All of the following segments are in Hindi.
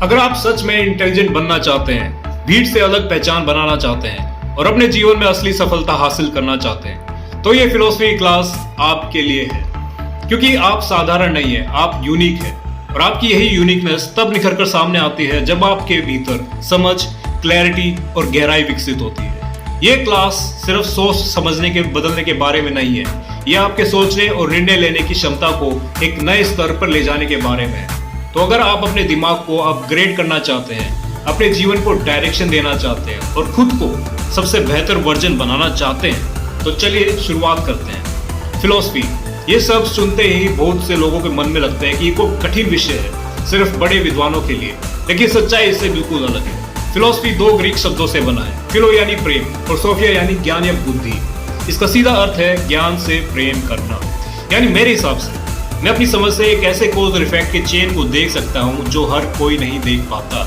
अगर आप सच में इंटेलिजेंट बनना चाहते हैं, भीड़ से अलग पहचान बनाना चाहते हैं और अपने जीवन में असली सफलता हासिल करना चाहते हैं, तो ये फिलॉसफी क्लास आपके लिए है। क्योंकि आप साधारण नहीं है, आप यूनिक है और आपकी यही यूनिकनेस तब निखर कर सामने आती है जब आपके भीतर समझ, क्लैरिटी और गहराई विकसित होती है। ये क्लास सिर्फ सोच समझने के बदलने के बारे में नहीं है, ये आपके सोचने और निर्णय लेने की क्षमता को एक नए स्तर पर ले जाने के बारे में है। तो अगर आप अपने दिमाग को अपग्रेड करना चाहते हैं, अपने जीवन को डायरेक्शन देना चाहते हैं और खुद को सबसे बेहतर वर्जन बनाना चाहते हैं, तो चलिए शुरुआत करते हैं। फिलॉसफी, ये सब सुनते ही बहुत से लोगों के मन में लगता है कि ये कोई कठिन विषय है, सिर्फ बड़े विद्वानों के लिए। लेकिन सच्चाई इससे बिल्कुल अलग है। फिलॉसफी दो ग्रीक शब्दों से बना है, फिलो यानी प्रेम और सोफिया यानी ज्ञान या बुद्धि। इसका सीधा अर्थ है ज्ञान से प्रेम करना। यानी मेरे हिसाब से मैं अपनी समझ से एक ऐसे कॉज और इफेक्ट के चेन को देख सकता हूँ जो हर कोई नहीं देख पाता।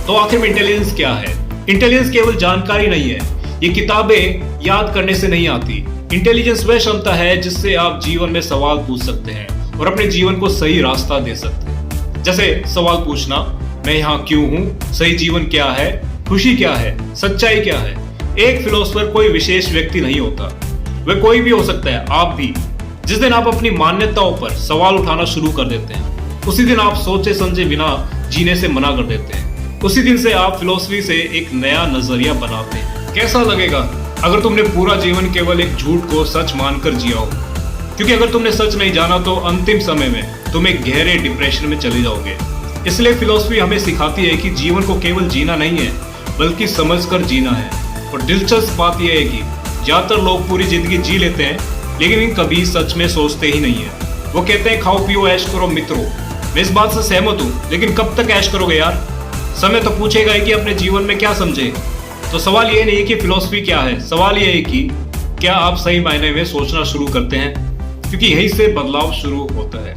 तो आखिर में इंटेलिजेंस क्या है? इंटेलिजेंस केवल जानकारी नहीं है, ये किताबें याद करने से नहीं आती। इंटेलिजेंस वह क्षमता है जिससे आप जीवन में सवाल पूछ सकते हैं और अपने जीवन को सही रास्ता दे सकते हैं। जैसे सवाल पूछना, मैं यहाँ क्यों हूँ, सही जीवन क्या है, खुशी क्या है, सच्चाई क्या है। एक फिलोसोफर कोई विशेष व्यक्ति नहीं होता, वह कोई भी हो सकता है, आप भी। जिस दिन आप अपनी मान्यताओं पर सवाल उठाना शुरू कर देते हैं, उसी दिन आप सोचे समझे बिना जीने से मना कर देते हैं। उसी दिन से आप फिलोसफी से एक नया नजरिया बनाते हैं। कैसा लगेगा अगर तुमने पूरा जीवन केवल एक झूठ को सच मानकर जिया हो? क्योंकि अगर तुमने सच नहीं जाना तो अंतिम समय में तुम एक गहरे डिप्रेशन में चले जाओगे। इसलिए फिलोसफी हमें सिखाती है कि जीवन को केवल जीना नहीं है, बल्कि समझकर जीना है। और दिलचस्प बात यह है कि ज्यादातर लोग पूरी जिंदगी जी लेते हैं, लेकिन कभी सच में सोचते ही नहीं है। वो कहते हैं खाओ पियो ऐश करो मित्रों। मैं इस बात से सहमत हूँ, लेकिन कब तक ऐश करोगे यार? समय तो पूछेगा ही कि अपने जीवन में क्या समझे। तो सवाल ये नहीं है कि फिलॉसफी क्या है, सवाल ये है कि क्या आप सही मायने में सोचना शुरू करते हैं, क्योंकि यहीं से बदलाव शुरू होता है।